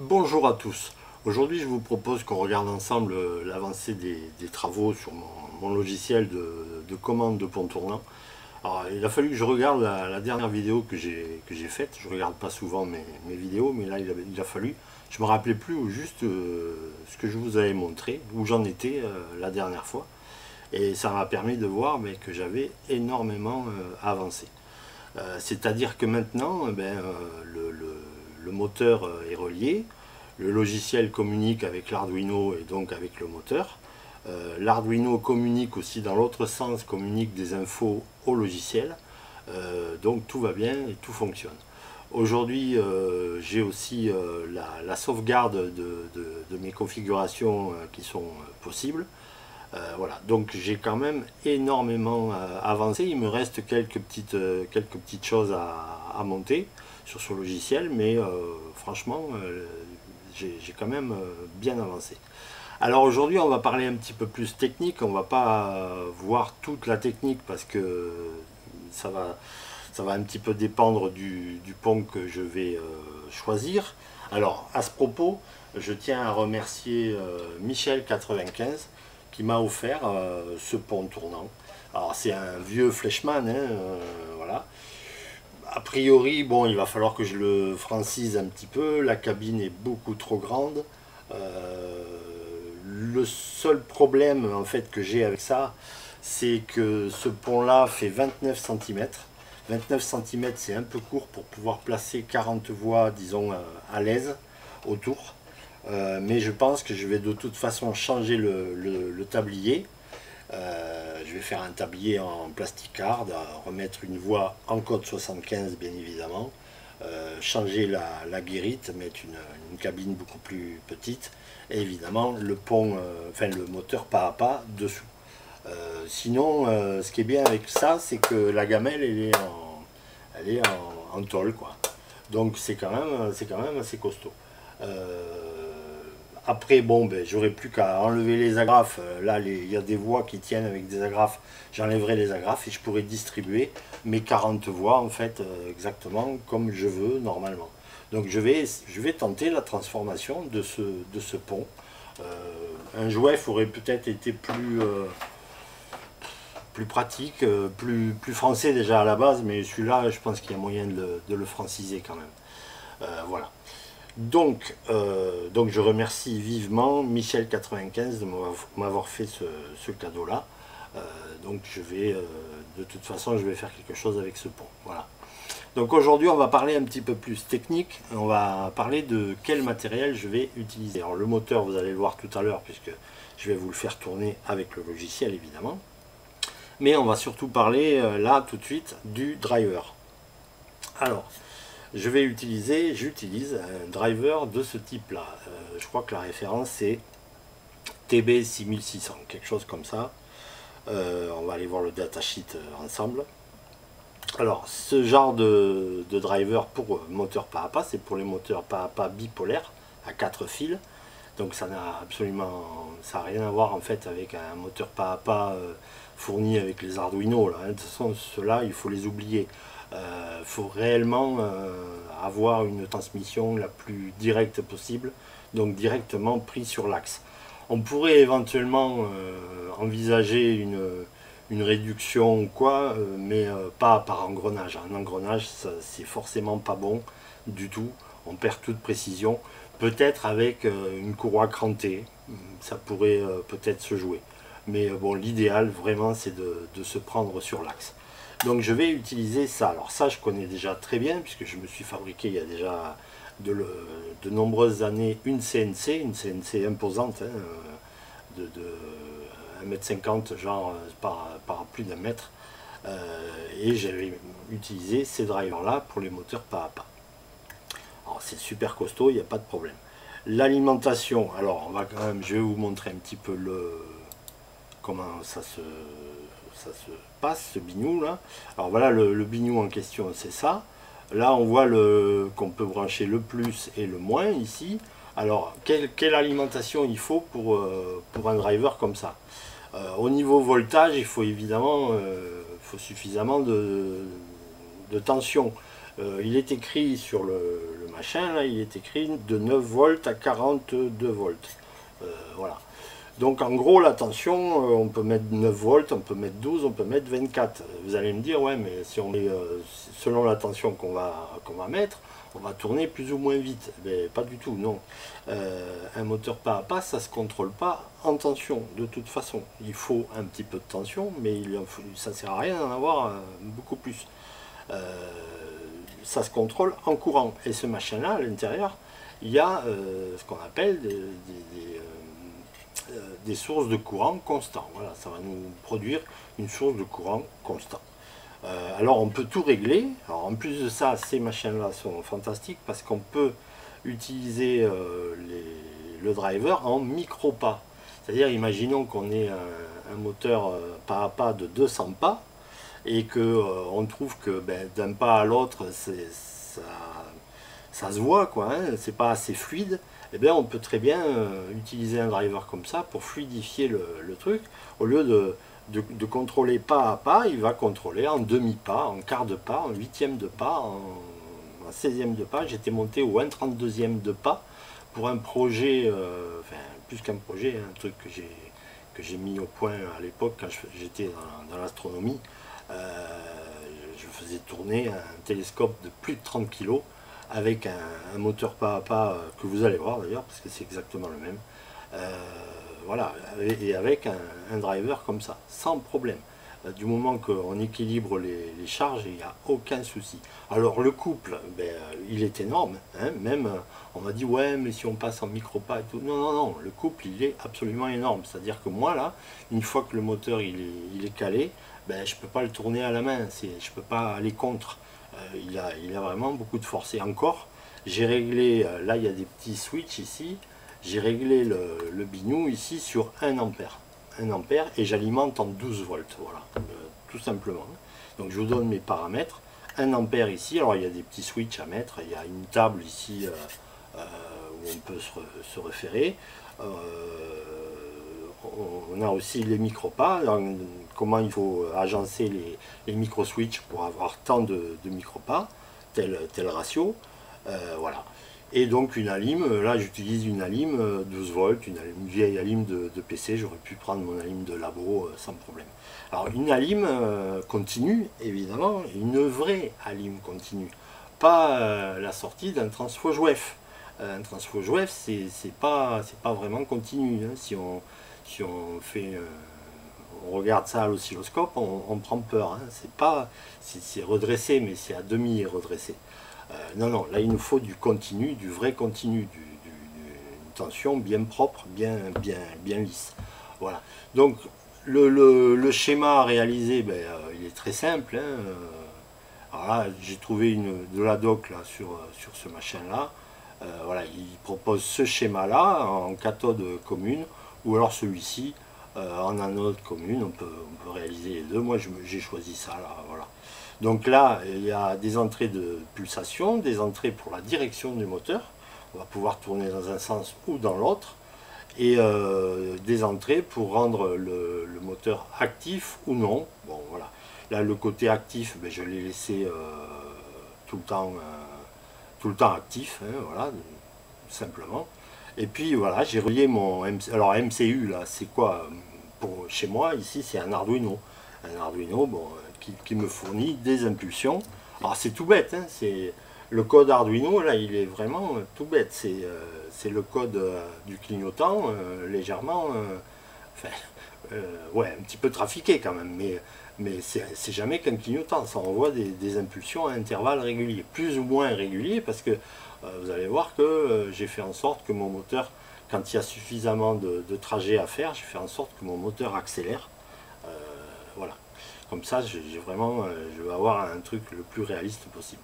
Bonjour à tous. Aujourd'hui, je vous propose qu'on regarde ensemble l'avancée des travaux sur mon logiciel de commande de pont tournant. Alors, il a fallu que je regarde la dernière vidéo que j'ai faite. Je regarde pas souvent mes vidéos, mais là, il a fallu. Je me rappelais plus au juste ce que je vous avais montré, où j'en étais la dernière fois. Et ça m'a permis de voir que j'avais énormément avancé. C'est-à-dire que maintenant, le moteur est relié, le logiciel communique avec l'Arduino et donc avec le moteur. L'Arduino communique aussi dans l'autre sens, communique des infos au logiciel. Donc tout va bien et tout fonctionne. Aujourd'hui, j'ai aussi la sauvegarde de mes configurations qui sont possibles. Voilà, donc j'ai quand même énormément avancé. Il me reste quelques petites choses à monter sur ce logiciel, mais franchement, j'ai quand même bien avancé. Alors aujourd'hui, on va parler un petit peu plus technique. On va pas voir toute la technique parce que ça va un petit peu dépendre du pont que je vais choisir. Alors, à ce propos, je tiens à remercier Michel95 qui m'a offert ce pont tournant. Alors, c'est un vieux Fleischmann, hein, voilà. A priori, bon, il va falloir que je le francise un petit peu. La cabine est beaucoup trop grande. Le seul problème en fait que j'ai avec ça, c'est que ce pont-là fait 29 cm. 29 cm, c'est un peu court pour pouvoir placer 40 voix, disons, à l'aise autour. Mais je pense que je vais de toute façon changer le tablier. Je vais faire un tablier en plasticard, remettre une voie en code 75 bien évidemment, changer la guérite, mettre une cabine beaucoup plus petite et évidemment le pont, enfin le moteur pas à pas dessous. Sinon, ce qui est bien avec ça, c'est que la gamelle elle est en tôle quoi. Donc c'est quand même assez costaud. Après, bon, j'aurais plus qu'à enlever les agrafes. Là, il y a des voies qui tiennent avec des agrafes. J'enlèverai les agrafes et je pourrais distribuer mes 40 voies, en fait, exactement comme je veux normalement. Donc, je vais tenter la transformation de ce pont. Un jouet aurait peut-être été plus pratique, plus français déjà à la base, mais celui-là, je pense qu'il y a moyen de le franciser quand même. Voilà. Donc je remercie vivement Michel95 de m'avoir fait ce cadeau-là. Donc de toute façon, je vais faire quelque chose avec ce pont. Voilà. Donc aujourd'hui, on va parler un petit peu plus technique. On va parler de quel matériel je vais utiliser. Alors le moteur, vous allez le voir tout à l'heure, puisque je vais vous le faire tourner avec le logiciel, évidemment. Mais on va surtout parler, là, tout de suite, du driver. Alors, j'utilise un driver de ce type là. Je crois que la référence c'est TB6600, quelque chose comme ça. On va aller voir le datasheet ensemble. Alors, ce genre de driver pour moteur pas à pas, c'est pour les moteurs pas à pas bipolaires à 4 fils. Donc ça n'a rien à voir en fait avec un moteur pas à pas fourni avec les Arduino. Là. De toute façon, ceux-là, il faut les oublier. Faut réellement avoir une transmission la plus directe possible, donc directement pris sur l'axe. On pourrait éventuellement envisager une réduction ou quoi, mais pas par engrenage. Un engrenage, c'est forcément pas bon du tout. On perd toute précision. Peut-être avec une courroie crantée, ça pourrait peut-être se jouer. Mais bon, l'idéal vraiment, c'est de se prendre sur l'axe. Donc je vais utiliser ça. Alors ça, je connais déjà très bien, puisque je me suis fabriqué il y a déjà de nombreuses années une CNC imposante, hein, de 1,50 m, genre par plus d'un mètre. Et j'avais utilisé ces drivers-là pour les moteurs pas à pas. Alors c'est super costaud, il n'y a pas de problème. L'alimentation, alors on va quand même, je vais vous montrer un petit peu comment ça se passe, ce bignou là. Alors voilà, le bignou en question, c'est ça. Là on voit qu'on peut brancher le plus et le moins ici. Alors quelle alimentation il faut pour un driver comme ça? Au niveau voltage, il faut évidemment faut suffisamment de tension. Il est écrit sur le machin, là, il est écrit de 9 volts à 42 volts. Voilà. Donc en gros la tension, on peut mettre 9 volts, on peut mettre 12, on peut mettre 24. Vous allez me dire, ouais, mais si on est selon la tension qu'on va mettre, on va tourner plus ou moins vite. Mais pas du tout, non. Un moteur pas à pas, ça ne se contrôle pas en tension, de toute façon. Il faut un petit peu de tension, mais ça ne sert à rien d'en avoir beaucoup plus. Ça se contrôle en courant. Et ce machin-là, à l'intérieur, il y a ce qu'on appelle des sources de courant constant. Voilà, ça va nous produire une source de courant constant. Alors on peut tout régler. Alors en plus de ça, ces machines-là sont fantastiques parce qu'on peut utiliser le driver en micro-pas. C'est-à-dire, imaginons qu'on ait un moteur pas à pas de 200 pas et qu'on trouve que d'un pas à l'autre, ça se voit, quoi, hein, c'est pas assez fluide. Eh bien, on peut très bien utiliser un driver comme ça pour fluidifier le truc. Au lieu de contrôler pas à pas, il va contrôler en demi-pas, en quart de pas, en huitième de pas, en 16e de pas. J'étais monté au 1/32e de pas pour un projet, enfin plus qu'un projet, un truc que j'ai mis au point à l'époque quand j'étais dans l'astronomie. Je faisais tourner un télescope de plus de 30 kg avec un moteur pas à pas que vous allez voir d'ailleurs, parce que c'est exactement le même. Voilà, et avec un driver comme ça, sans problème. Du moment qu'on équilibre les charges, il n'y a aucun souci. Alors le couple, il est énorme, hein, même on m'a dit ouais mais si on passe en micro-pas et tout, non non non, le couple il est absolument énorme, c'est-à-dire que moi là, une fois que le moteur il est calé, je ne peux pas le tourner à la main, je ne peux pas aller contre. Il a vraiment beaucoup de force. Et encore, j'ai réglé, là il y a des petits switches ici, j'ai réglé le bignou ici sur 1 ampère. 1 ampère et j'alimente en 12 volts, voilà, tout simplement. Donc je vous donne mes paramètres. 1 ampère ici, alors il y a des petits switches à mettre, il y a une table ici où on peut se référer. On a aussi les micro-pas, comment il faut agencer les micro-switches pour avoir tant de micro-pas, tel ratio. Voilà. Et donc une alim, là j'utilise une alim 12 volts, une vieille alim de PC, j'aurais pu prendre mon alim de labo sans problème. Alors une alim continue, évidemment, une vraie alim continue, pas la sortie d'un transfo JOEF. Un transfo JOEF, c'est pas vraiment continu, hein. Si on regarde ça à l'oscilloscope, on prend peur, hein. C'est redressé, mais c'est à demi redressé. Non, non, là il nous faut du continu, du vrai continu, une tension bien propre, bien lisse. Voilà. Donc le schéma à réaliser, il est très simple, hein. Alors là, j'ai trouvé de la doc là, sur ce machin-là. Voilà, il propose ce schéma-là en cathode commune, ou alors celui-ci en anode commune. On peut réaliser les deux. Moi, j'ai choisi ça là. Voilà. Donc là, il y a des entrées de pulsation, des entrées pour la direction du moteur. On va pouvoir tourner dans un sens ou dans l'autre. Et des entrées pour rendre le moteur actif ou non. Bon, voilà. Là, le côté actif, je l'ai laissé tout le temps actif, hein, voilà, simplement. Et puis voilà, j'ai relié mon alors MCU là, c'est quoi pour chez moi ici, c'est un Arduino. Un Arduino, bon, qui me fournit des impulsions. Alors c'est tout bête, hein, c'est le code Arduino là, il est vraiment tout bête. C'est le code du clignotant, légèrement, enfin, ouais, un petit peu trafiqué quand même, mais c'est jamais qu'un clignotant, ça envoie des impulsions à intervalles réguliers, plus ou moins réguliers, parce que vous allez voir que j'ai fait en sorte que mon moteur, quand il y a suffisamment de trajets à faire, j'ai fait en sorte que mon moteur accélère. Voilà. Comme ça, je vais avoir un truc le plus réaliste possible.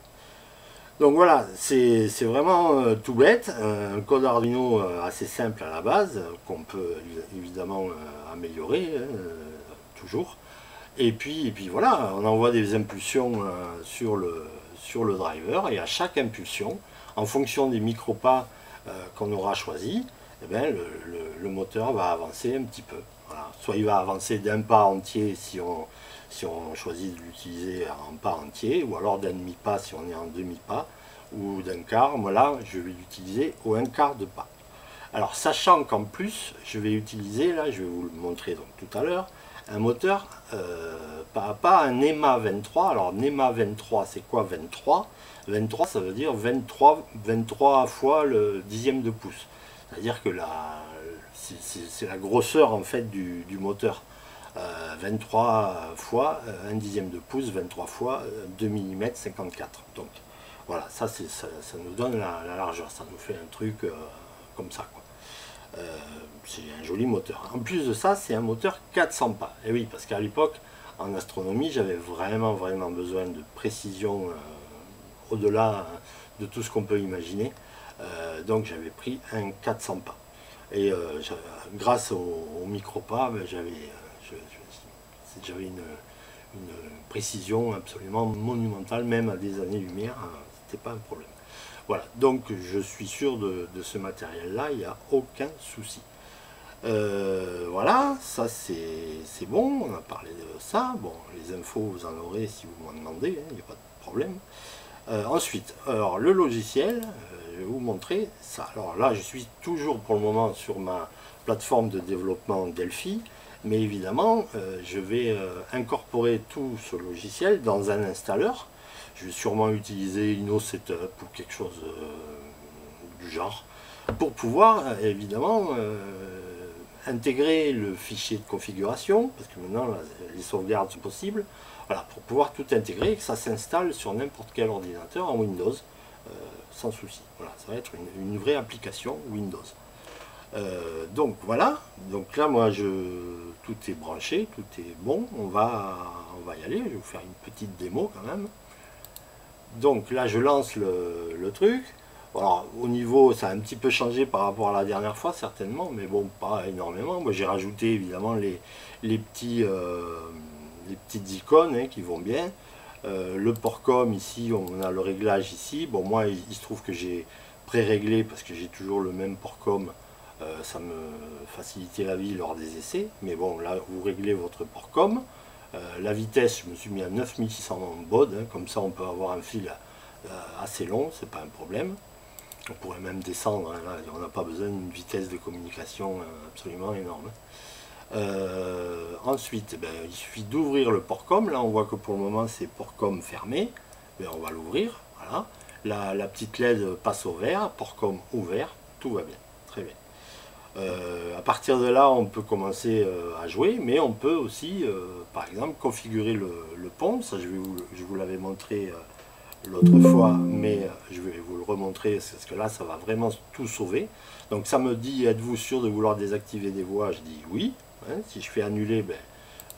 Donc voilà, c'est vraiment tout bête, un code Arduino assez simple à la base, qu'on peut évidemment améliorer, toujours. Et puis voilà, on envoie des impulsions sur le driver, et à chaque impulsion, en fonction des micro-pas qu'on aura choisi, le moteur va avancer un petit peu. Voilà. Soit il va avancer d'un pas entier si si on choisit de l'utiliser en pas entier, ou alors d'un demi-pas si on est en demi-pas, ou d'un quart. Moi là, je vais l'utiliser au un quart de pas. Alors sachant qu'en plus, je vais utiliser, là je vais vous le montrer donc, tout à l'heure, un moteur pas à pas, un NEMA 23. Alors NEMA 23, c'est quoi 23? 23, ça veut dire 23 fois le dixième de pouce. C'est-à-dire que c'est la grosseur en fait du moteur. 23 fois 1 dixième de pouce, 23 fois 2 mm 54. Donc voilà, ça nous donne la largeur, ça nous fait un truc comme ça, quoi. C'est un joli moteur. En plus de ça, c'est un moteur 400 pas. Et oui, parce qu'à l'époque, en astronomie, j'avais vraiment besoin de précision au-delà de tout ce qu'on peut imaginer. Donc j'avais pris un 400 pas. Et grâce au micro-pas, ben, j'avais une précision absolument monumentale, même à des années-lumière, c'était pas un problème. Voilà, donc je suis sûr de ce matériel-là, il n'y a aucun souci. Voilà, ça c'est bon, on a parlé de ça. Bon, les infos, vous en aurez si vous m'en demandez, il n'y a pas de problème. Ensuite, alors le logiciel, je vais vous montrer ça. Alors là, je suis toujours pour le moment sur ma plateforme de développement Delphi, mais évidemment, je vais incorporer tout ce logiciel dans un installeur. Je vais sûrement utiliser InnoSetup ou quelque chose du genre pour pouvoir évidemment intégrer le fichier de configuration, parce que maintenant là, les sauvegardes sont possibles, voilà, pour pouvoir tout intégrer et que ça s'installe sur n'importe quel ordinateur en Windows sans souci. Voilà, ça va être une vraie application Windows. Donc voilà, donc là moi tout est branché, tout est bon, on va y aller, je vais vous faire une petite démo quand même. Donc là je lance le truc. Alors au niveau, ça a un petit peu changé par rapport à la dernière fois certainement, mais bon, pas énormément. Moi j'ai rajouté évidemment les petites icônes qui vont bien. Le port-com ici, on a le réglage ici. Bon, moi il se trouve que j'ai pré-réglé parce que j'ai toujours le même port-com. Ça me facilitait la vie lors des essais. Mais bon, là vous réglez votre port-com. La vitesse, je me suis mis à 9600 baud, comme ça on peut avoir un fil assez long, c'est pas un problème. On pourrait même descendre, là, on n'a pas besoin d'une vitesse de communication absolument énorme. Ensuite, il suffit d'ouvrir le port-com. Là on voit que pour le moment c'est port-com fermé, mais on va l'ouvrir. Voilà. La petite LED passe au vert, port-com ouvert, tout va bien, très bien. À partir de là, on peut commencer à jouer, mais on peut aussi, par exemple, configurer le pont. Ça, je vous l'avais montré l'autre fois, mais je vais vous le remontrer parce que là, ça va vraiment tout sauver. Donc, ça me dit, êtes-vous sûr de vouloir désactiver des voies? Je dis oui. Si je fais annuler,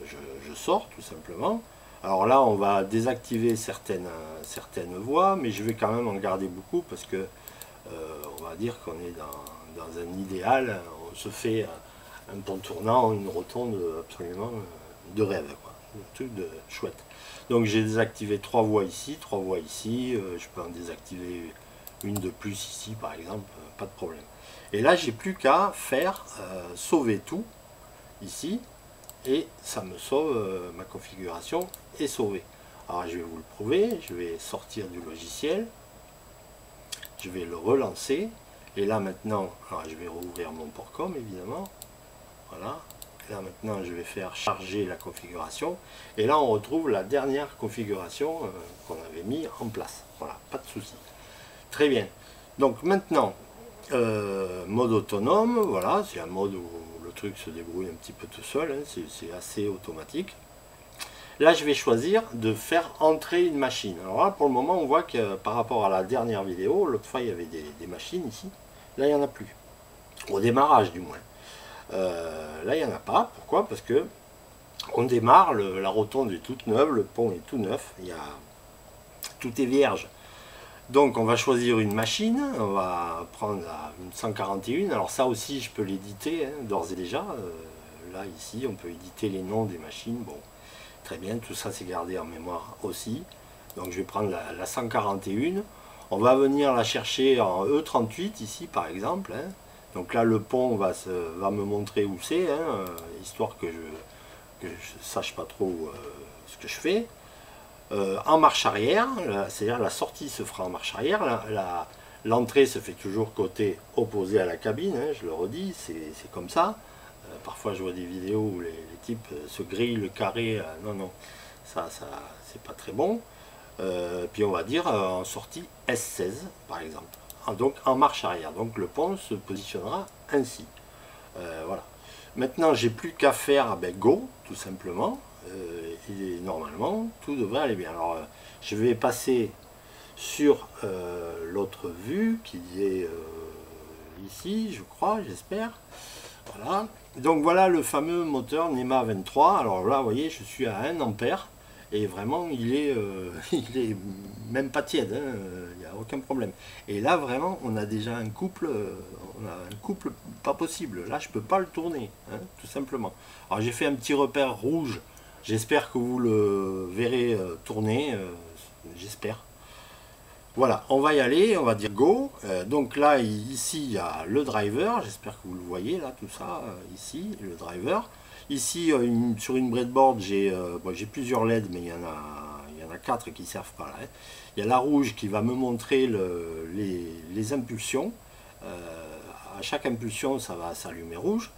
je sors tout simplement. Alors là, on va désactiver certaines voies, mais je vais quand même en garder beaucoup parce que on va dire qu'on est dans un idéal, on se fait un pont tournant, une rotonde absolument de rêve, quoi. Un truc de chouette. Donc j'ai désactivé 3 voies ici, 3 voies ici, je peux en désactiver une de plus ici par exemple, pas de problème. Et là j'ai plus qu'à faire sauver tout ici, et ça me sauve, ma configuration est sauvée. Alors je vais vous le prouver, je vais sortir du logiciel, je vais le relancer. Et là maintenant, alors je vais rouvrir mon port-com évidemment. Voilà. Et là maintenant je vais faire charger la configuration. Et là on retrouve la dernière configuration qu'on avait mis en place. Voilà, pas de souci. Très bien. Donc maintenant, mode autonome, voilà, c'est un mode où le truc se débrouille un petit peu tout seul, c'est assez automatique. Là je vais choisir de faire entrer une machine. Alors là pour le moment on voit que par rapport à la dernière vidéo, l'autre fois il y avait des machines ici. Là, il n'y en a plus. Au démarrage, du moins. Là, il n'y en a pas. Pourquoi? Parce que on démarre, la rotonde est toute neuve, le pont est tout neuf, tout est vierge. Donc, on va choisir une machine. On va prendre une 141. Alors, ça aussi, je peux l'éditer d'ores et déjà. Là, ici, on peut éditer les noms des machines. Bon, très bien. Tout ça, c'est gardé en mémoire aussi. Donc, je vais prendre la 141. On va venir la chercher en E38 ici par exemple. Donc là le pont va me montrer où c'est, histoire que je sache pas trop ce que je fais. En marche arrière, c'est-à-dire la sortie se fera en marche arrière, l'entrée se fait toujours côté opposé à la cabine, hein, je le redis, c'est comme ça. Parfois je vois des vidéos où les types se grillent le carré, non, non, ça c'est pas très bon. Puis on va dire en sortie S16 par exemple, donc en marche arrière, donc le pont se positionnera ainsi. Voilà. Maintenant j'ai plus qu'à faire go, tout simplement. Et normalement tout devrait aller bien. Alors je vais passer sur l'autre vue qui est ici, je crois, j'espère. Voilà. Donc voilà le fameux moteur NEMA 23. Alors là, vous voyez, je suis à 1 ampère et vraiment il est même pas tiède, hein, il n'y a aucun problème. Et là vraiment on a déjà un couple, pas possible. Là je peux pas le tourner, hein, tout simplement. Alors j'ai fait un petit repère rouge. J'espère que vous le verrez tourner, j'espère. Voilà, on va y aller, on va dire go. Donc là, ici, il y a le driver. J'espère que vous le voyez, là, tout ça. Ici, le driver. Ici, sur une breadboard, j'ai plusieurs LED, mais il y en a 4 qui servent pas là. Hein. Il y a la rouge qui va me montrer les impulsions. À chaque impulsion, ça va s'allumer rouge.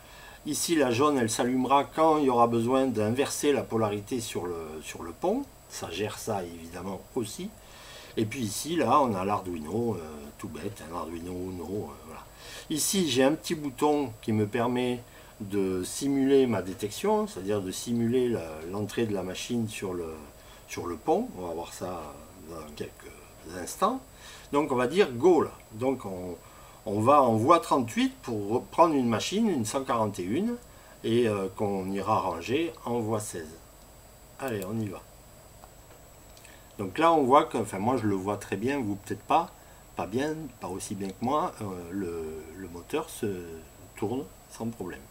Ici, la jaune, elle s'allumera quand il y aura besoin d'inverser la polarité sur le pont. Ça gère ça, évidemment, aussi. Et puis ici, là, on a l'Arduino, tout bête, un Arduino Uno. Voilà. Ici, j'ai un petit bouton qui me permet de simuler ma détection, c'est-à-dire de simuler l'entrée de la machine sur le pont. On va voir ça dans quelques instants. Donc, on va dire Go, là. Donc, on va en voie 38 pour prendre une machine, une 141, et qu'on ira ranger en voie 16. Allez, on y va. Donc là, on voit que, enfin moi je le vois très bien, vous peut-être pas bien, pas aussi bien que moi, le moteur se tourne sans problème.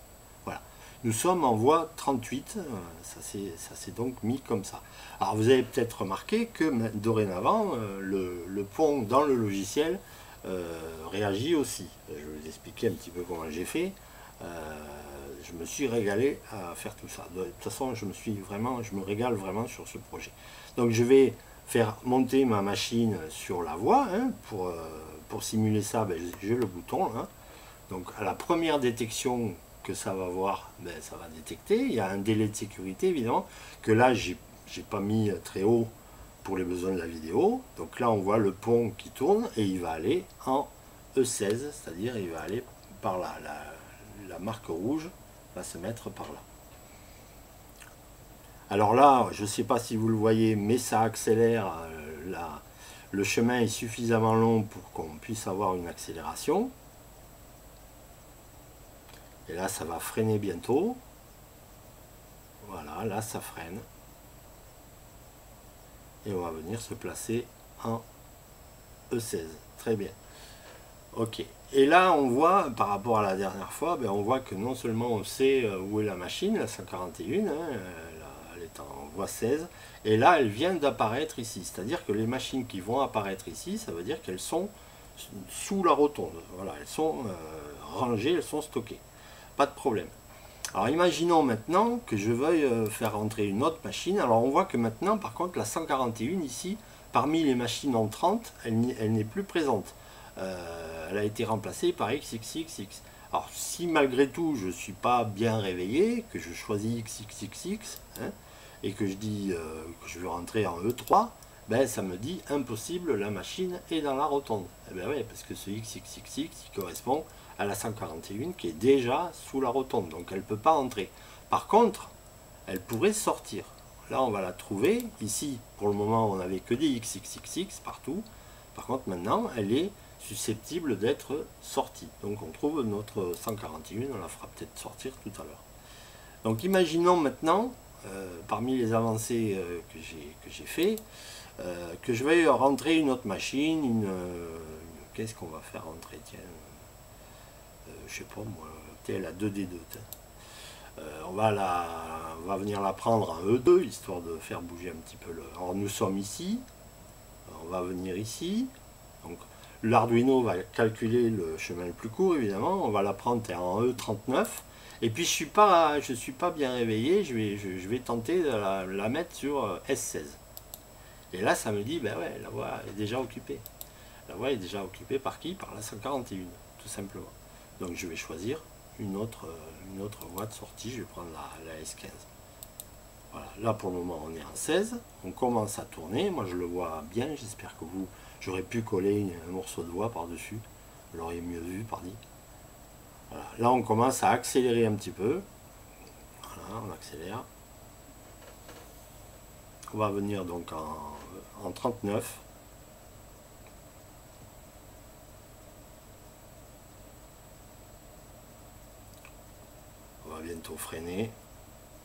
Voilà. Nous sommes en voie 38, ça s'est donc mis comme ça. Alors vous avez peut-être remarqué que dorénavant, le pont dans le logiciel réagit aussi. Je vais vous expliquer un petit peu comment j'ai fait. Je me suis régalé à faire tout ça. De toute façon, je me régale vraiment sur ce projet. Donc je vais faire monter ma machine sur la voie, hein, pour simuler ça, ben, j'ai le bouton là. Donc à la première détection que ça va voir, ben, ça va détecter. Il y a un délai de sécurité évidemment, que là j'ai pas mis très haut pour les besoins de la vidéo. Donc là on voit le pont qui tourne et il va aller en E16, c'est-à-dire il va aller par là, la marque rouge va se mettre par là. Alors là, je ne sais pas si vous le voyez, mais ça accélère, le chemin est suffisamment long pour qu'on puisse avoir une accélération. Et là, ça va freiner bientôt. Voilà, là, ça freine. Et on va venir se placer en E16. Très bien. Ok. Et là, on voit, par rapport à la dernière fois, ben, on voit que non seulement on sait où est la machine, la 141, hein, elle est en voie 16, et là elle vient d'apparaître ici, c'est-à-dire que les machines qui vont apparaître ici, ça veut dire qu'elles sont sous la rotonde, voilà, elles sont rangées, elles sont stockées, pas de problème. Alors imaginons maintenant que je veuille faire rentrer une autre machine. Alors on voit que maintenant par contre la 141 ici, parmi les machines entrantes, elle n'est plus présente, elle a été remplacée par XXXX. Alors si malgré tout je ne suis pas bien réveillé, que je choisis XXXX, hein, et que je dis que je veux rentrer en E3, ben ça me dit impossible, la machine est dans la rotonde. Et ben oui, parce que ce XXXX il correspond à la 141 qui est déjà sous la rotonde, donc elle ne peut pas entrer. Par contre, elle pourrait sortir. Là on va la trouver, ici pour le moment on n'avait que des XXXX partout, par contre maintenant elle est susceptible d'être sortie. Donc on trouve notre 141, on la fera peut-être sortir tout à l'heure. Donc imaginons maintenant, parmi les avancées que j'ai fait, que je vais rentrer une autre machine, qu'est-ce qu'on va faire rentrer, tiens, je sais pas moi, peut-être la 2D2. On va venir la prendre en E2, histoire de faire bouger un petit peu le... Alors nous sommes ici, on va venir ici, donc l'Arduino va calculer le chemin le plus court évidemment, on va la prendre en E39, Et puis je suis pas bien réveillé, je vais tenter de la mettre sur S16. Et là ça me dit, ben ouais, la voie est déjà occupée. La voie est déjà occupée par qui? Par la 141, tout simplement. Donc je vais choisir une autre voie de sortie, je vais prendre la S15. Voilà, là pour le moment on est en 16, on commence à tourner, moi je le vois bien, j'espère que vous, j'aurais pu coller un morceau de voie par-dessus, vous l'auriez mieux vu, pardi. Voilà, là on commence à accélérer un petit peu, voilà, on accélère. On va venir donc en 39. On va bientôt freiner,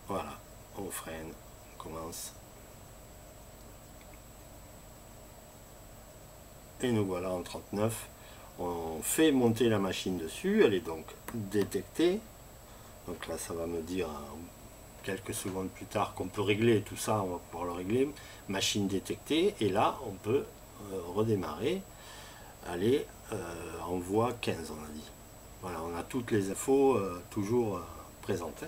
voilà, on freine, on commence. Et nous voilà en 39. On fait monter la machine dessus, elle est donc détectée. Donc là ça va me dire quelques secondes plus tard qu'on peut régler tout ça, on va pouvoir le régler. Machine détectée, et là on peut redémarrer, aller en voie 15 on a dit. Voilà, on a toutes les infos toujours présentes.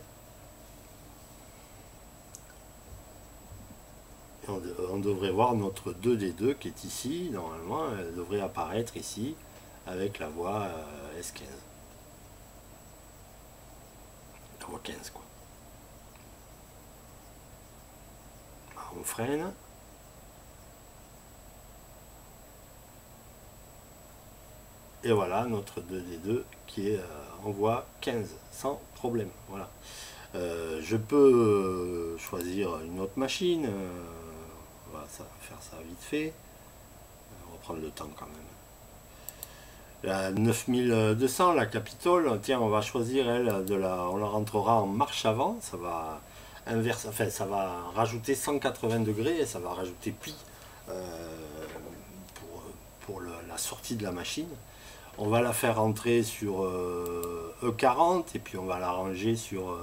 Et on devrait voir notre 2D2 qui est ici, normalement elle devrait apparaître ici avec la voie S15. La voie 15 quoi. Alors, on freine. Et voilà notre 2D2 qui est en voie 15 sans problème. Voilà. Je peux choisir une autre machine. On va faire ça vite fait. On va prendre le temps quand même. La 9200, la Capitole, tiens, on va choisir elle, on la rentrera en marche avant. Ça va inverse, enfin ça va rajouter 180 degrés et ça va rajouter pli pour la sortie de la machine. On va la faire rentrer sur E40 et puis on va la ranger sur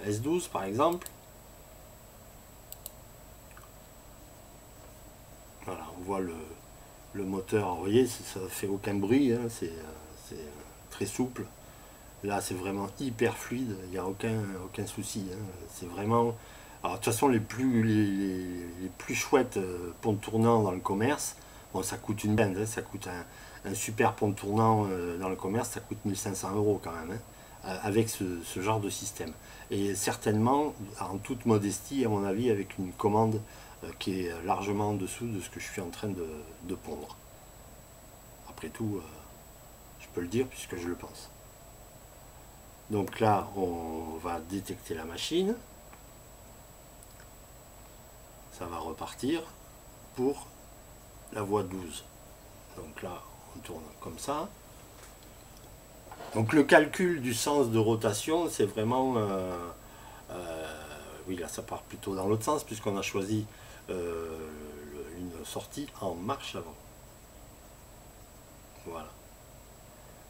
S12 par exemple. Voilà, on voit le moteur, vous voyez, ça ne fait aucun bruit, hein, c'est très souple. Là c'est vraiment hyper fluide, il n'y a aucun souci. Hein, c'est vraiment... Alors de toute façon les plus chouettes ponts tournants dans le commerce, bon ça coûte une blinde, hein, ça coûte un super pont tournant dans le commerce, ça coûte 1500 € quand même, hein, avec ce genre de système. Et certainement, en toute modestie, à mon avis, avec une commande qui est largement en dessous de ce que je suis en train de pondre. Après tout, je peux le dire puisque je le pense. Donc là, on va détecter la machine. Ça va repartir pour la voie 12. Donc là, on tourne comme ça. Donc le calcul du sens de rotation, c'est vraiment... oui, là, ça part plutôt dans l'autre sens puisqu'on a choisi une sortie en marche avant. Voilà.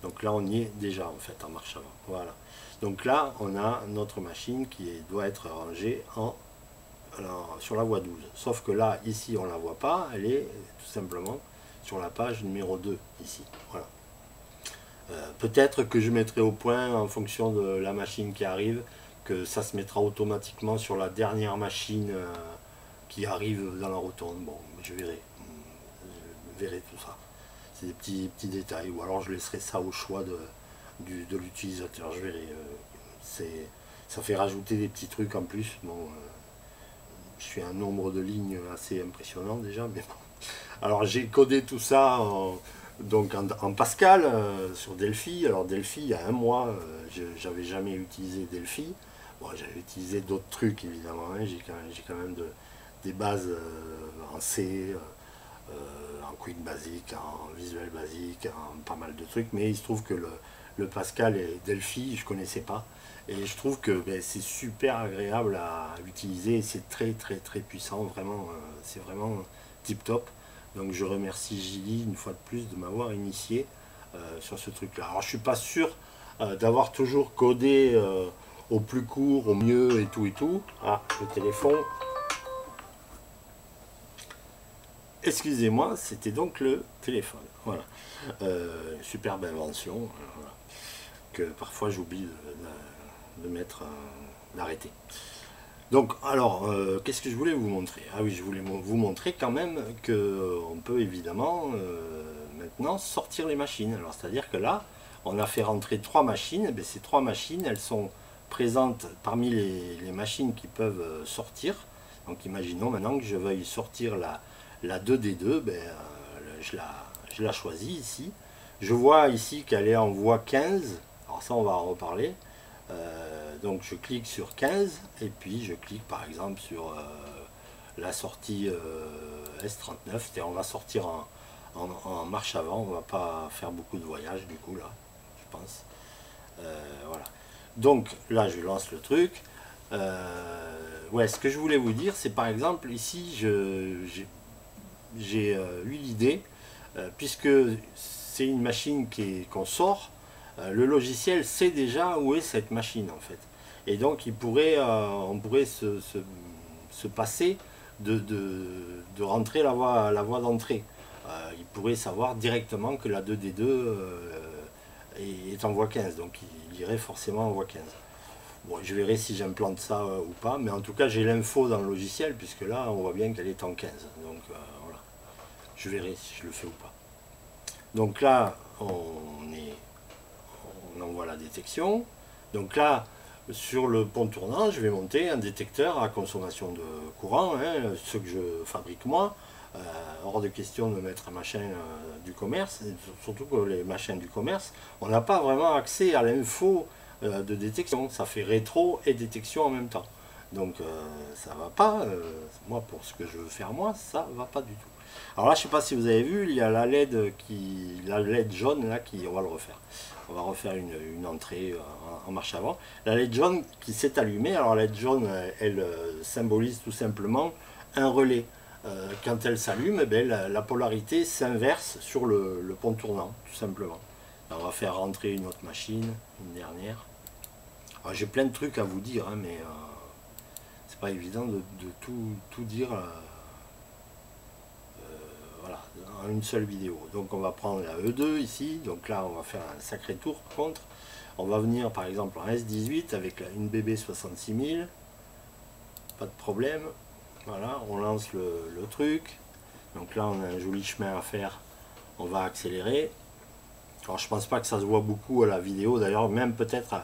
Donc là, on y est déjà en fait en marche avant. Voilà. Donc là, on a notre machine qui doit être rangée sur la voie 12. Sauf que là, ici, on ne la voit pas. Elle est tout simplement sur la page numéro 2, ici. Voilà. Peut-être que je mettrai au point, en fonction de la machine qui arrive, que ça se mettra automatiquement sur la dernière machine qui arrive dans la rotonde. Bon, je verrai tout ça. C'est des petits détails. Ou alors je laisserai ça au choix de l'utilisateur. Je verrai. Ça fait rajouter des petits trucs en plus. Bon, je suis un nombre de lignes assez impressionnant déjà. Mais bon. Alors j'ai codé tout ça donc en Pascal sur Delphi. Alors Delphi, il y a un mois, j'avais jamais utilisé Delphi. Bon, j'avais utilisé d'autres trucs évidemment. Hein. J'ai quand même des bases en C, en Quick Basic, en Visual Basic, en pas mal de trucs. Mais il se trouve que le Pascal et Delphi, je connaissais pas. Et je trouve que c'est super agréable à utiliser. C'est très puissant. Vraiment, c'est vraiment tip top. Donc je remercie Gilly une fois de plus de m'avoir initié sur ce truc là. Alors je suis pas sûr d'avoir toujours codé au plus court, au mieux et tout. Ah, le téléphone. Excusez-moi, c'était donc le téléphone. Voilà. Superbe invention. Voilà. Que parfois j'oublie d'arrêter. Donc, alors, qu'est-ce que je voulais vous montrer? Ah oui, je voulais vous montrer quand même qu'on peut évidemment maintenant sortir les machines. Alors, c'est-à-dire que là, on a fait rentrer 3 machines. Et ces 3 machines, elles sont présentes parmi les machines qui peuvent sortir. Donc, imaginons maintenant que je veuille sortir la 2D2, je la choisis ici. Je vois ici qu'elle est en voie 15. Alors ça, on va en reparler. Donc je clique sur 15 et puis je clique par exemple sur la sortie S39, on va sortir en marche avant, on va pas faire beaucoup de voyages du coup là, je pense. Voilà. Donc là je lance le truc. Ouais, ce que je voulais vous dire, c'est par exemple ici j'ai eu l'idée, puisque c'est une machine qu'on sort, le logiciel sait déjà où est cette machine en fait. Et donc on pourrait se passer de rentrer la voie d'entrée. Il pourrait savoir directement que la 2D2 est en voie 15, donc il irait forcément en voie 15. Bon, je verrai si j'implante ça ou pas, mais en tout cas j'ai l'info dans le logiciel, puisque là on voit bien qu'elle est en 15. Donc voilà, je verrai si je le fais ou pas. Donc là, on envoie la détection. Donc là, sur le pont tournant, je vais monter un détecteur à consommation de courant, hein, ce que je fabrique moi. Hors de question de mettre un machin du commerce, surtout que les machins du commerce, on n'a pas vraiment accès à l'info de détection. Ça fait rétro et détection en même temps. Donc ça va pas, moi pour ce que je veux faire moi, ça va pas du tout. Alors là, je sais pas si vous avez vu, il y a la LED jaune là on va le refaire. On va refaire une entrée en marche avant. La LED jaune qui s'est allumée. Alors la LED jaune, elle symbolise tout simplement un relais. Quand elle s'allume, la polarité s'inverse sur le pont tournant, tout simplement. Alors, on va faire rentrer une autre machine, une dernière. J'ai plein de trucs à vous dire, hein, mais c'est pas évident de tout dire. Voilà, en une seule vidéo. Donc on va prendre la E2 ici, donc là on va faire un sacré tour par contre. On va venir par exemple en S18 avec une BB 66000, pas de problème. Voilà, on lance le truc. Donc là on a un joli chemin à faire, on va accélérer. Alors je pense pas que ça se voit beaucoup à la vidéo, d'ailleurs même peut-être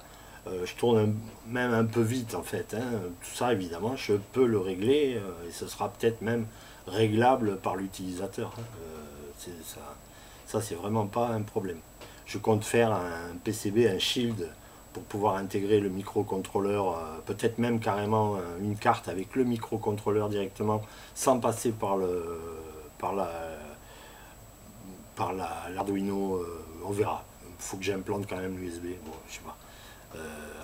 je tourne même un peu vite en fait, hein. Tout ça évidemment je peux le régler et ce sera peut-être même réglable par l'utilisateur. Ça c'est vraiment pas un problème. Je compte faire un PCB, un Shield pour pouvoir intégrer le microcontrôleur, peut-être même carrément une carte avec le microcontrôleur directement sans passer par l'Arduino. On verra. Il faut que j'implante quand même l'USB. Bon, je sais pas.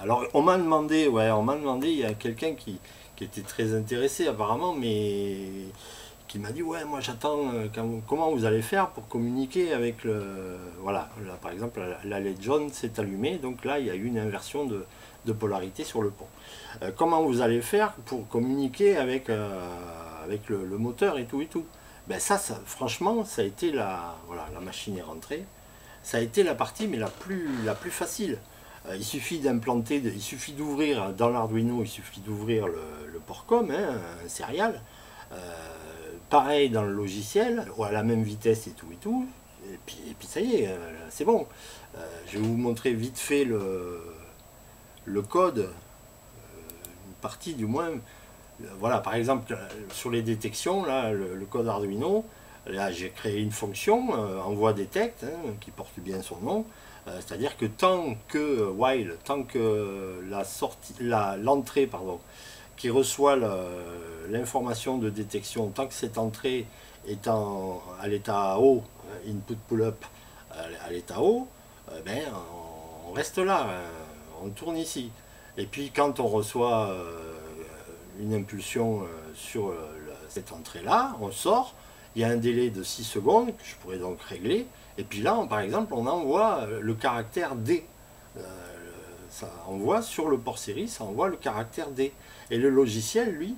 Alors on m'a demandé, il y a quelqu'un qui était très intéressé apparemment, mais qui m'a dit ouais, moi j'attends comment vous allez faire pour communiquer avec le, voilà, là, par exemple la LED jaune s'est allumée, donc là il y a eu une inversion de polarité sur le pont. Comment vous allez faire pour communiquer avec le moteur et tout. Ben ça franchement ça a été voilà, la machine est rentrée, ça a été la partie mais la plus facile. Il suffit d'implanter, il suffit d'ouvrir dans l'Arduino, il suffit d'ouvrir le port COM, hein, un serial. Pareil dans le logiciel, ou à la même vitesse et tout, et puis ça y est, c'est bon. Je vais vous montrer vite fait le code, une partie du moins. Voilà, par exemple, sur les détections, là, le code Arduino, là j'ai créé une fonction, envoie detect, hein, qui porte bien son nom. C'est-à-dire que tant que l'entrée qui reçoit l'information de détection, tant que cette entrée est à l'état haut, input pull-up à l'état haut, ben, on reste là, on tourne ici. Et puis quand on reçoit une impulsion sur cette entrée-là, on sort, il y a un délai de 6 secondes que je pourrais donc régler, et puis là, par exemple, on envoie le caractère D. Ça envoie sur le port série, ça envoie le caractère D. Et le logiciel, lui,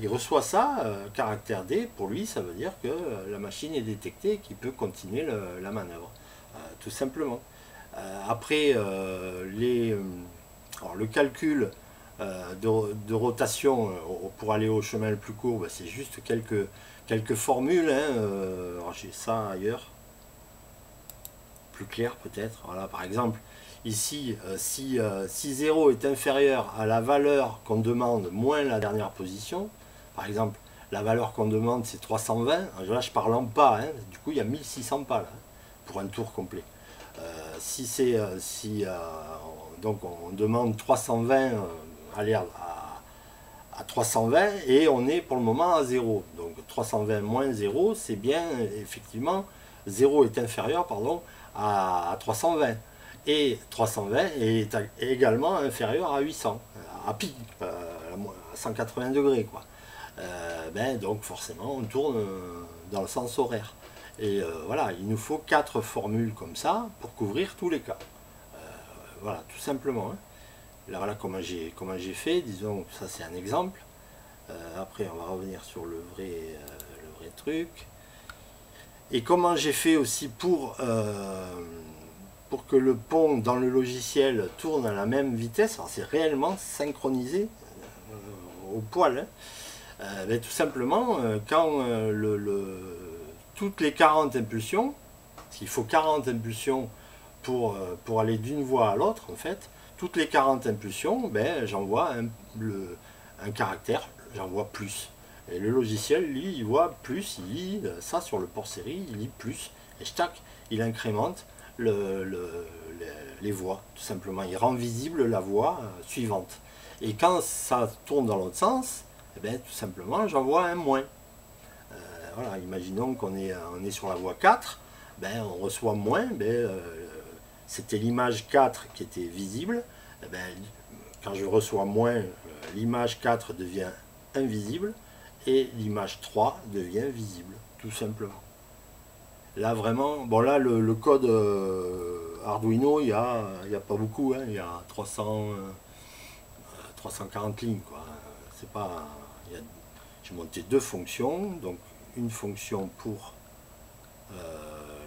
il reçoit ça, caractère D, pour lui, ça veut dire que la machine est détectée et qu'il peut continuer la manœuvre, tout simplement. Après, Alors le calcul de rotation pour aller au chemin le plus court, ben, c'est juste quelques formules. Hein, alors j'ai ça ailleurs, plus clair peut-être. Voilà, par exemple, ici, si 0 est inférieur à la valeur qu'on demande moins la dernière position, par exemple, la valeur qu'on demande c'est 320, là je parle en pas, hein, du coup il y a 1600 pas là, hein, pour un tour complet. Donc on demande 320, aller à 320 et on est pour le moment à 0. Donc 320 moins 0, c'est bien effectivement 0 est inférieur pardon, à 320. Et 320 est également inférieur à 800, à pi, à 180 degrés quoi. Donc forcément on tourne dans le sens horaire. Et voilà, il nous faut 4 formules comme ça pour couvrir tous les cas. Voilà, tout simplement. Hein. Là, voilà comment j'ai fait, disons, ça c'est un exemple. Après, on va revenir sur le vrai truc. Et comment j'ai fait aussi pour que le pont dans le logiciel tourne à la même vitesse. Alors c'est réellement synchronisé au poil. Hein. Tout simplement, quand toutes les 40 impulsions, parce qu'il faut 40 impulsions pour aller d'une voie à l'autre, en fait, toutes les 40 impulsions, j'envoie un caractère, j'envoie plus. Et le logiciel, lui, il voit plus, il lit ça sur le port série, il lit plus, et tac, il incrémente les voies, tout simplement. Il rend visible la voie suivante. Et quand ça tourne dans l'autre sens, tout simplement, j'envoie un moins. Voilà, imaginons qu'on est sur la voie 4, on reçoit moins, c'était l'image 4 qui était visible, quand je reçois moins, l'image 4 devient invisible, et l'image 3 devient visible, tout simplement. Là vraiment, bon là le code Arduino, il n'y a pas beaucoup, hein, il y a 340 lignes, quoi. C'est pas... J'ai monté 2 fonctions, donc une fonction pour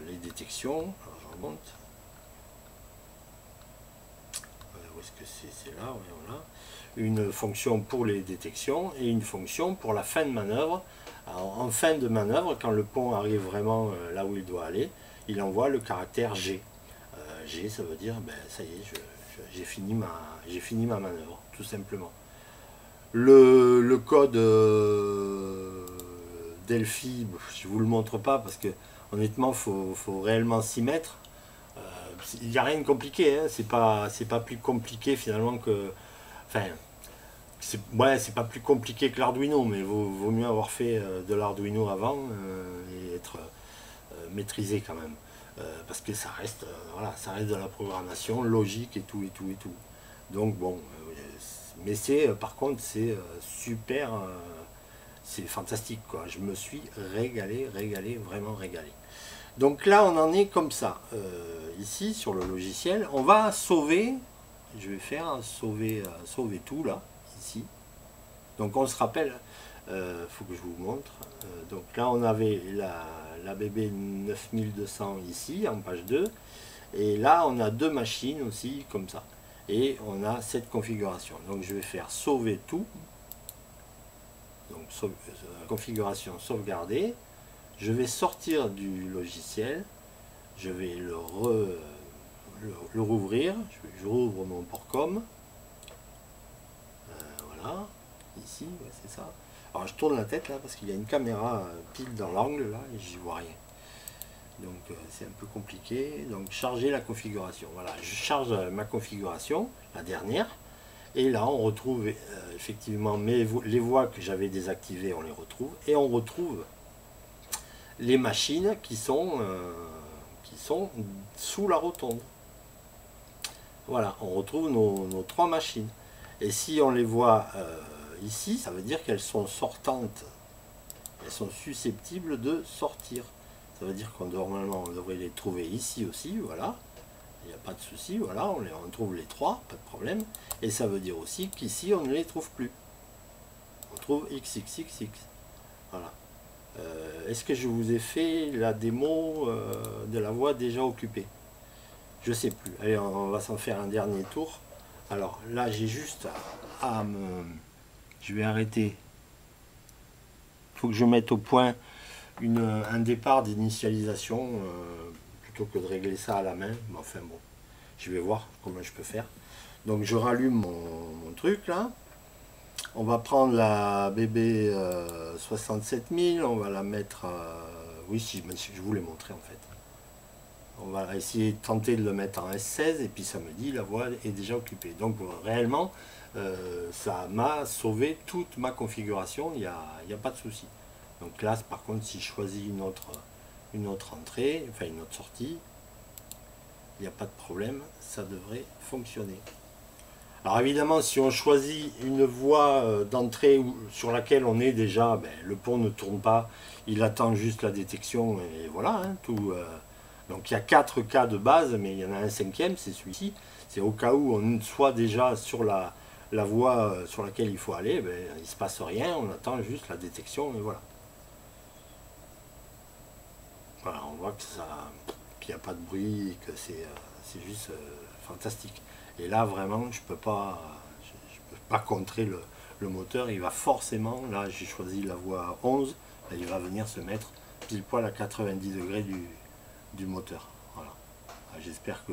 les détections, alors je remonte, où est-ce que c'est là, oui, voilà. Une fonction pour les détections et une fonction pour la fin de manœuvre. Alors, en fin de manœuvre, quand le pont arrive vraiment là où il doit aller, il envoie le caractère G. G, ça veut dire, ça y est, j'ai fini ma manœuvre, tout simplement. Le code Delphi, je ne vous le montre pas parce que honnêtement, faut réellement s'y mettre. Il n'y a rien de compliqué, hein. C'est pas plus compliqué finalement que... Enfin, c'est pas plus compliqué que l'Arduino, mais vaut mieux avoir fait de l'Arduino avant et être maîtrisé quand même. Parce que ça reste, voilà, ça reste de la programmation logique et tout. Donc bon, mais par contre c'est super, c'est fantastique quoi. Je me suis régalé, vraiment régalé. Donc là on en est comme ça. Ici sur le logiciel, on va sauver. Je vais faire sauver tout là, ici. Donc on se rappelle, faut que je vous montre. Donc là on avait la BB 9200 ici en page 2. Et là on a 2 machines aussi comme ça. Et on a cette configuration. Donc je vais faire sauver tout. Donc configuration sauvegardée. Je vais sortir du logiciel. Je vais le rouvrir. Je rouvre mon port-com. Voilà. Ici, ouais, c'est ça. Alors je tourne la tête là parce qu'il y a une caméra pile dans l'angle là et j'y vois rien. Donc c'est un peu compliqué. Donc charger la configuration. Voilà, je charge ma configuration, la dernière. Et là on retrouve effectivement les voies que j'avais désactivées, on les retrouve. Et on retrouve les machines qui sont sous la rotonde. Voilà, on retrouve nos 3 machines. Et si on les voit ici, ça veut dire qu'elles sont sortantes. Elles sont susceptibles de sortir. Ça veut dire qu'on normalement on devrait les trouver ici aussi, voilà. Il n'y a pas de souci, voilà, on trouve les 3, pas de problème. Et ça veut dire aussi qu'ici on ne les trouve plus. On trouve XXXX. Voilà. Est-ce que je vous ai fait la démo de la voie déjà occupée? Je sais plus. Allez, on va s'en faire un dernier tour. Alors là j'ai juste à me... Je vais arrêter. Il faut que je mette au point un départ d'initialisation plutôt que de régler ça à la main. Mais enfin bon, je vais voir comment je peux faire. Donc je rallume mon truc là. On va prendre la BB 67000, on va la mettre... oui, si je vous l'ai montré en fait. On va essayer de tenter de le mettre en S16 et puis ça me dit la voie est déjà occupée. Donc réellement, ça m'a sauvé toute ma configuration, il n'y a pas de souci. Donc là, par contre, si je choisis une autre entrée, enfin une autre sortie, il n'y a pas de problème, ça devrait fonctionner. Alors évidemment, si on choisit une voie d'entrée sur laquelle on est déjà, ben, le pont ne tourne pas, il attend juste la détection et voilà, hein, tout. Donc il y a 4 cas de base, mais il y en a un cinquième, c'est celui-ci. C'est au cas où on soit déjà sur la voie sur laquelle il faut aller, ben, il ne se passe rien, on attend juste la détection et voilà. Voilà, on voit que qu'il n'y a pas de bruit et que c'est juste fantastique. Et là vraiment je peux pas contrer le moteur, il va forcément, là j'ai choisi la voie 11, il va venir se mettre pile poil à 90 degrés du moteur. Voilà. J'espère que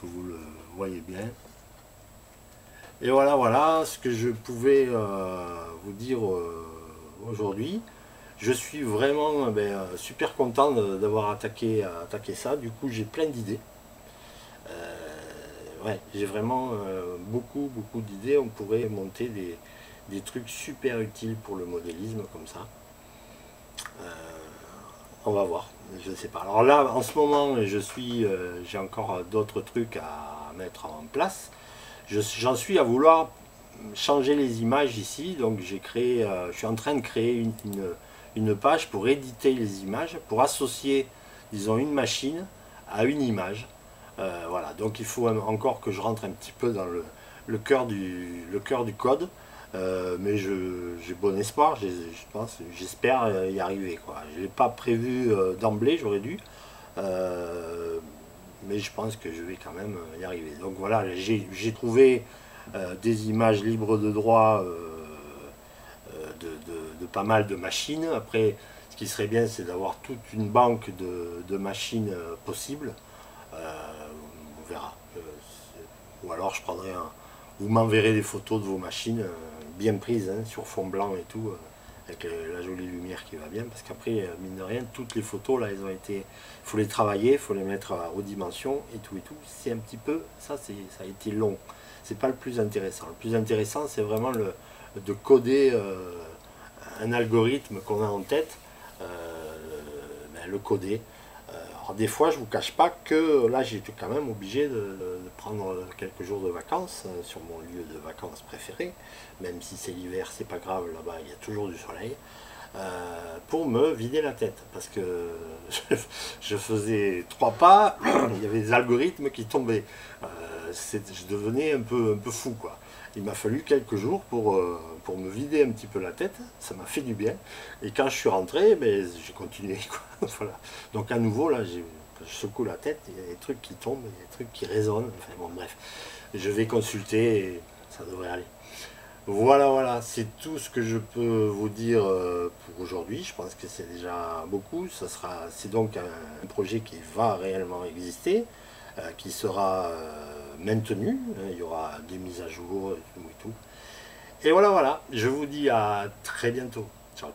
vous le voyez bien. Et voilà ce que je pouvais vous dire aujourd'hui. Je suis vraiment super content d'avoir attaqué ça. Du coup, j'ai plein d'idées. Ouais, j'ai vraiment beaucoup d'idées. On pourrait monter des trucs super utiles pour le modélisme comme ça. On va voir, je ne sais pas. Alors là, en ce moment, j'ai encore d'autres trucs à mettre en place. J'en suis à vouloir changer les images ici. Donc je suis en train de créer une page pour éditer les images, pour associer, disons, une machine à une image. Voilà, donc il faut encore que je rentre un petit peu dans le cœur du code, mais j'ai bon espoir, je pense, j'espère y arriver, quoi. Je ne l'ai pas prévu d'emblée, j'aurais dû, mais je pense que je vais quand même y arriver. Donc voilà, j'ai trouvé des images libres de droit de pas mal de machines. Après, ce qui serait bien, c'est d'avoir toute une banque de machines possibles. On verra. Ou alors je prendrai vous m'enverrez des photos de vos machines bien prises, hein, sur fond blanc et tout, avec la jolie lumière qui va bien, parce qu'après, mine de rien, toutes les photos là, elles ont été, il faut les travailler, il faut les mettre aux dimensions et tout, c'est un petit peu, ça a été long, c'est pas le plus intéressant. Le plus intéressant, c'est vraiment de coder un algorithme qu'on a en tête, le coder. Alors des fois, je vous cache pas que là, j'étais quand même obligé de prendre quelques jours de vacances sur mon lieu de vacances préféré, même si c'est l'hiver, c'est pas grave, là-bas il y a toujours du soleil, pour me vider la tête, parce que je faisais 3 pas, il y avait des algorithmes qui tombaient, je devenais un peu fou, quoi. Il m'a fallu quelques jours pour me vider un petit peu la tête, ça m'a fait du bien, et quand je suis rentré, j'ai continué, quoi. Voilà. Donc à nouveau, là, je secoue la tête, il y a des trucs qui tombent, il y a des trucs qui résonnent, enfin bon, bref, je vais consulter et ça devrait aller. Voilà, c'est tout ce que je peux vous dire pour aujourd'hui. Je pense que c'est déjà beaucoup. C'est donc un projet qui va réellement exister, qui sera maintenu. Il y aura des mises à jour et tout. Et voilà, je vous dis à très bientôt. Ciao.